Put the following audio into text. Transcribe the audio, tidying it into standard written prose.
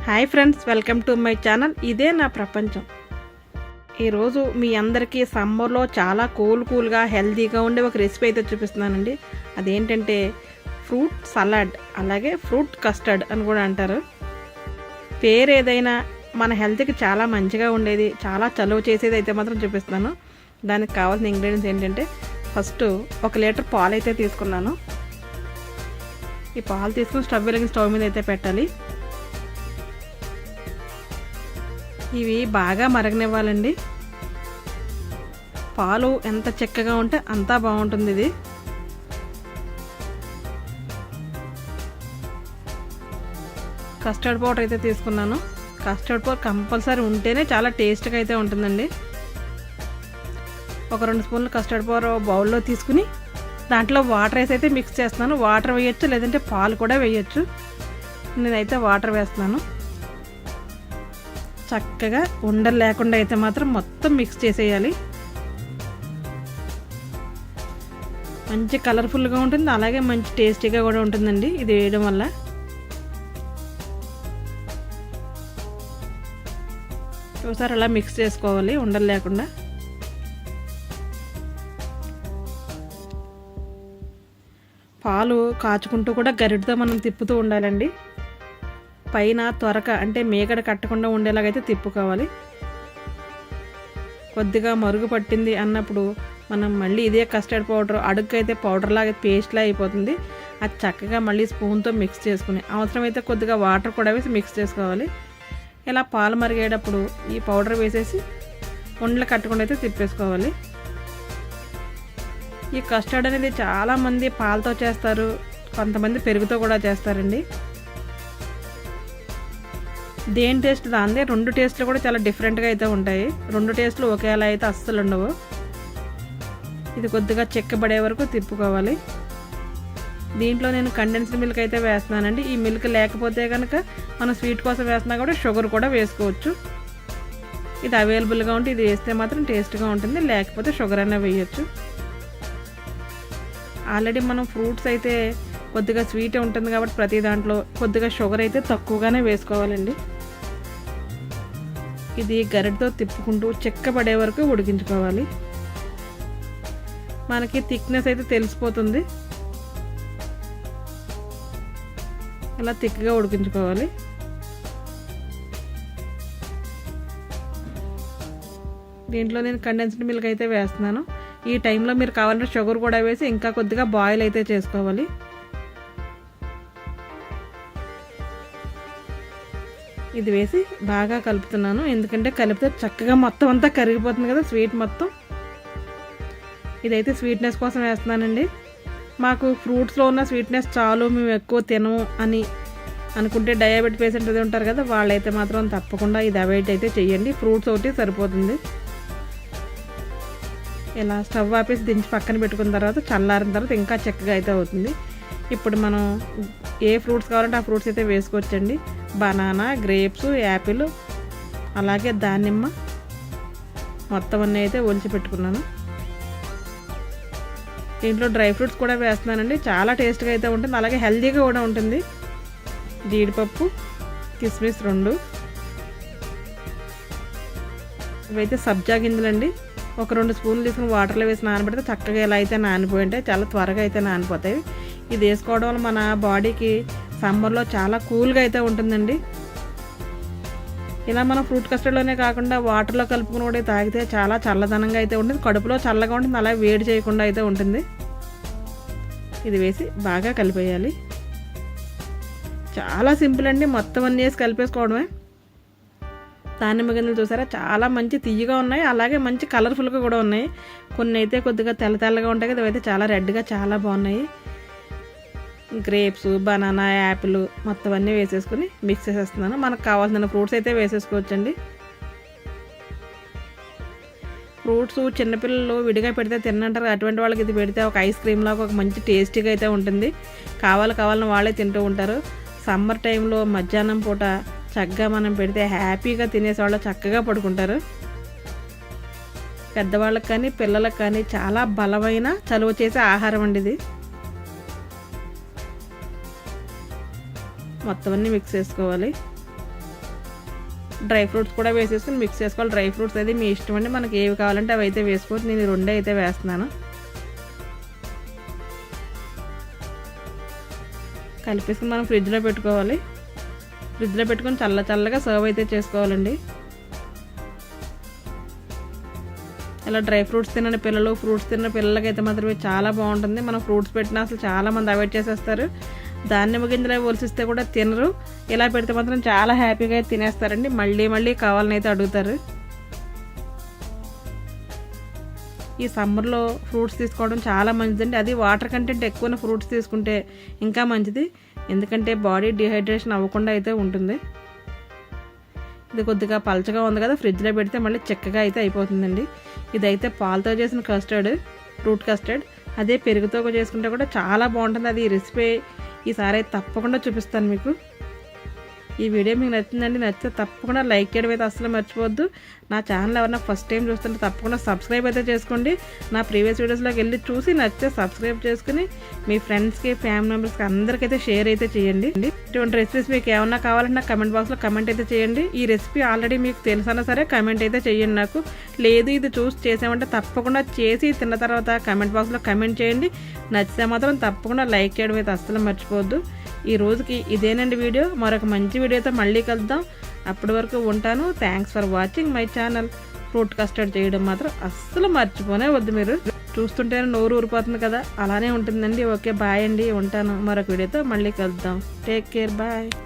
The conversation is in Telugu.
Hi friends, welcome to my channel. ఇదే నా ప్రపంచం. ఈరోజు మీ అందరికీ సమ్మర్లో చాలా కూల్గా హెల్తీగా ఉండే ఒక రెసిపీ అయితే చూపిస్తున్నానండి. అదేంటంటే ఫ్రూట్ సలాడ్, అలాగే ఫ్రూట్ కస్టర్డ్ అని కూడా అంటారు. పేరు ఏదైనా మన హెల్త్కి చాలా మంచిగా ఉండేది, చాలా చలువ చేసేది అయితే మాత్రం చూపిస్తున్నాను. దానికి కావాల్సిన ఇంగ్రీడియంట్స్ ఏంటంటే, ఫస్ట్ 1 లీటర్ పాలు అయితే తీసుకున్నాను. ఈ పాలు తీసుకుని స్టవ్ మీద అయితే పెట్టాలి. ఇవి బాగా మరగనివ్వాలండి. పాలు ఎంత చిక్కగా ఉంటే అంతా బాగుంటుంది. ఇది కస్టర్డ్ పౌడర్ అయితే తీసుకున్నాను. కస్టర్డ్ పౌడర్ కంపల్సరీ ఉంటేనే చాలా టేస్ట్గా అయితే ఉంటుందండి. ఒక 2 స్పూన్లు కస్టర్డ్ పౌడర్ బౌల్లో తీసుకుని దాంట్లో వాటర్ వేసి అయితే మిక్స్ చేస్తున్నాను. వాటర్ వేయచ్చు, లేదంటే పాలు కూడా వేయచ్చు. నేనైతే వాటర్ వేస్తున్నాను. చక్కగా ఉండలు లేకుండా అయితే మాత్రం మొత్తం మిక్స్ చేసేయాలి. మంచి కలర్ఫుల్గా ఉంటుంది, అలాగే మంచి టేస్టీగా కూడా ఉంటుందండి ఇది వేయడం వల్ల. ఒకసారి అలా మిక్స్ చేసుకోవాలి ఉండలు లేకుండా. పాలు కాచుకుంటూ కూడా గరిటతో మనం తిప్పుతూ ఉండాలండి. పైన త్వరక అంటే మేగడ కట్టకుండా ఉండేలాగైతే తిప్పుకోవాలి. కొద్దిగా మరుగు పట్టింది అన్నప్పుడు మనం మళ్ళీ ఇదే కస్టర్డ్ పౌడర్ అడుగైతే పౌడర్లాగా పేస్ట్లా అయిపోతుంది. అది చక్కగా మళ్ళీ స్పూన్తో మిక్స్ చేసుకుని అవసరమైతే కొద్దిగా వాటర్ కూడా వేసి మిక్స్ చేసుకోవాలి. ఇలా పాలు మరిగేటప్పుడు ఈ పౌడర్ వేసేసి ఉండలు కట్టకుండా అయితే తిప్పేసుకోవాలి. ఈ కస్టర్డ్ అనేది చాలామంది పాలతో చేస్తారు, కొంతమంది పెరుగుతో కూడా చేస్తారండి. దేని టేస్ట్ దాందే. 2 టేస్ట్లు కూడా చాలా డిఫరెంట్గా అయితే ఉంటాయి. 2 టేస్ట్లు ఒకేలా అయితే అస్సలు ఉండవు. ఇది కొద్దిగా చెక్కబడే వరకు తిప్పుకోవాలి. దీంట్లో నేను కండెన్స్డ్ మిల్క్ అయితే వేస్తున్నానండి. ఈ మిల్క్ లేకపోతే కనుక మనం స్వీట్ కోసం వేస్తున్నా కూడా షుగర్ కూడా వేసుకోవచ్చు. ఇది అవైలబుల్గా ఉంటే ఇది వేస్తే మాత్రం టేస్ట్గా ఉంటుంది, లేకపోతే షుగర్ అయినా వేయచ్చు. ఆల్రెడీ మనం ఫ్రూట్స్ అయితే కొద్దిగా స్వీట్ ఉంటుంది కాబట్టి ప్రతి దాంట్లో కొద్దిగా షుగర్ అయితే తక్కువగానే వేసుకోవాలండి. ఇది గరిటతో తిప్పుకుంటూ చెక్కబడే వరకు ఉడికించుకోవాలి. మనకి థిక్నెస్ అయితే తెలిసిపోతుంది. ఇలా థిక్గా ఉడికించుకోవాలి. దీంట్లో నేను కండెన్స్డ్ మిల్క్ అయితే వేస్తున్నాను. ఈ టైంలో మీరు కావాలంటే షుగర్ కూడా వేసి ఇంకా కొద్దిగా బాయిల్ అయితే చేసుకోవాలి. ఇది వేసి బాగా కలుపుతున్నాను, ఎందుకంటే కలిపితే చక్కగా మొత్తం అంతా కరిగిపోతుంది కదా స్వీట్ మొత్తం. ఇదైతే స్వీట్నెస్ కోసం వేస్తున్నానండి. మాకు ఫ్రూట్స్లో ఉన్న స్వీట్నెస్ చాలు, మేము ఎక్కువ తినము అని అనుకుంటే డయాబెటిక్ పేషెంట్ అది ఉంటారు కదా, వాళ్ళైతే మాత్రం తప్పకుండా ఇది అవాయిడ్ అయితే చేయండి. ఫ్రూట్స్ ఒకటి సరిపోతుంది. ఇలా స్టవ్ ఆపేసి దించి పక్కన పెట్టుకున్న తర్వాత చల్లారిన తర్వాత ఇంకా చక్కగా అయితే అవుతుంది. ఇప్పుడు మనం ఏ ఫ్రూట్స్ కావాలంటే ఆ ఫ్రూట్స్ అయితే వేసుకోవచ్చండి. బనానా, గ్రేప్స్, యాపిల్, అలాగే దానిమ్మ మొత్తం అన్నీ అయితే ఒలిచి పెట్టుకున్నాను. దీంట్లో డ్రై ఫ్రూట్స్ కూడా వేస్తున్నానండి. చాలా టేస్ట్గా అయితే ఉంటుంది, అలాగే హెల్తీగా కూడా ఉంటుంది. జీడిపప్పు, కిస్మిస్ 2, ఇవైతే సబ్జా గింజలండి. ఒక 2 స్పూన్లు తీసుకుని వాటర్లో వేసి నానబెడితే చక్కగా ఎలా అయితే నానిపోయి ఉంటాయి, చాలా త్వరగా అయితే నానిపోతాయి. ఇది వేసుకోవడం వల్ల మన బాడీకి సమ్మర్లో చాలా కూల్గా అయితే ఉంటుందండి. ఇలా మనం ఫ్రూట్ కస్టర్డ్లోనే కాకుండా వాటర్లో కలుపుకుని కూడా తాగితే చాలా చల్లదనంగా అయితే ఉంటుంది, కడుపులో చల్లగా ఉంటుంది, అలా వేడి చేయకుండా అయితే ఉంటుంది. ఇది వేసి బాగా కలిపేయాలి. చాలా సింపుల్ అండి, మొత్తం అన్నీ వేసి కలిపేసుకోవడమే. దానిమ్మ గింజలు చూసారా, చాలా మంచి తియ్యగా ఉన్నాయి, అలాగే మంచి కలర్ఫుల్గా కూడా ఉన్నాయి. కొన్ని అయితే కొద్దిగా తెల్లగా ఉంటాయి కదా, ఇవైతే చాలా రెడ్గా చాలా బాగున్నాయి. గ్రేప్స్, బనానా, యాపిల్ మొత్తం అన్నీ వేసేసుకుని మిక్స్ చేసేస్తున్నాను. మనకు కావాల్సిన ఫ్రూట్స్ అయితే వేసేసుకోవచ్చండి. ఫ్రూట్స్ చిన్నపిల్లలు విడిగా పెడితే తిన్నంటారు, అటువంటి వాళ్ళకి ఇది పెడితే ఒక ఐస్ క్రీమ్ లాగా ఒక మంచి టేస్టీగా అయితే ఉంటుంది. కావాలని వాళ్ళే తింటూ ఉంటారు. సమ్మర్ టైంలో మధ్యాహ్నం పూట చక్కగా మనం పెడితే హ్యాపీగా తినేసేవాళ్ళు చక్కగా పడుకుంటారు. పెద్దవాళ్ళకి కానీ పిల్లలకు కానీ చాలా బలమైన చలువ చేసే ఆహారం అండి ఇది. మొత్తం అన్నీ మిక్స్ చేసుకోవాలి. డ్రై ఫ్రూట్స్ కూడా వేసేసుకుని మిక్స్ చేసుకోవాలి. డ్రై ఫ్రూట్స్ అది మీ ఇష్టం అండి, మనకి ఏవి కావాలంటే అవి అయితే వేసుకోవచ్చు. నేను 2 అయితే వేస్తున్నాను. కలిపేసుకుని మనం ఫ్రిడ్జ్లో పెట్టుకోవాలి. ఫ్రిడ్జ్లో పెట్టుకొని చల్లగా సర్వ్ అయితే చేసుకోవాలండి. ఇలా డ్రై ఫ్రూట్స్ తినని పిల్లలు, ఫ్రూట్స్ తిన్న పిల్లలకైతే మాత్రమే చాలా బాగుంటుంది. మనం ఫ్రూట్స్ పెట్టినా అసలు చాలామంది అవాయిడ్ చేసేస్తారు. దానిమ్మ గింజలు ఒలిసిస్తే కూడా తినరు. ఇలా పెడితే మాత్రం చాలా హ్యాపీగా తినేస్తారండి. మళ్ళీ కావాలని అయితే అడుగుతారు. ఈ సమ్మర్లో ఫ్రూట్స్ తీసుకోవడం చాలా మంచిదండి. అది వాటర్ కంటెంట్ ఎక్కువ ఫ్రూట్స్ తీసుకుంటే ఇంకా మంచిది, ఎందుకంటే బాడీ డిహైడ్రేషన్ అవ్వకుండా అయితే ఉంటుంది. ఇది కొద్దిగా పలచగా ఉంది కదా, ఫ్రిడ్జ్లో పెడితే మళ్ళీ చిక్కగా అయితే అయిపోతుందండి. ఇదైతే పాలతో చేసిన కస్టర్డ్, ఫ్రూట్ కస్టర్డ్. అదే పెరుగుతో చేసుకుంటే కూడా చాలా బాగుంటుంది. అది ఈ రెసిపీ ఈసారి అయితే తప్పకుండా చూపిస్తాను మీకు. ఈ వీడియో మీకు నచ్చిందండి. నచ్చితే తప్పకుండా లైక్ చేయడం అయితే అస్సలు మర్చిపోవద్దు. నా ఛానల్ ఎవరైనా ఫస్ట్ టైం చూస్తుంటే తప్పకుండా సబ్స్క్రైబ్ అయితే చేసుకోండి. నా ప్రీవియస్ వీడియోస్లోకి వెళ్ళి చూసి నచ్చితే సబ్స్క్రైబ్ చేసుకుని మీ ఫ్రెండ్స్కి, ఫ్యామిలీ మెంబర్స్కి అందరికైతే షేర్ అయితే చేయండి. ఇటువంటి రెసిపీస్ మీకు ఏమన్నా కావాలంటే నాకు కమెంట్ బాక్స్లో కమెంట్ అయితే చేయండి. ఈ రెసిపీ ఆల్రెడీ మీకు తెలుసన్నా సరే కమెంట్ అయితే చేయండి. నాకు లేదు ఇది చూసి చేసామంటే తప్పకుండా చేసి తిన్న తర్వాత కమెంట్ బాక్స్లో కమెంట్ చేయండి. నచ్చితే మాత్రం తప్పకుండా లైక్ చేయడం అయితే అస్సలు మర్చిపోవద్దు. ఈ రోజుకి ఇదేనండి వీడియో. మరొక మంచి వీడియోతో మళ్ళీ కలుద్దాం. అప్పటి వరకు ఉంటాను. Thanks for watching my channel. Fruit custard చేయడం మాత్రం అస్సలు మర్చిపోనే వద్దు. మీరు చూస్తుంటేనే నోరు ఊరిపోతుంది కదా, అలానే ఉంటుందండి. ఓకే, బాయ్ అండి, ఉంటాను. మరొక వీడియోతో మళ్ళీ కలుద్దాం. Take care, bye.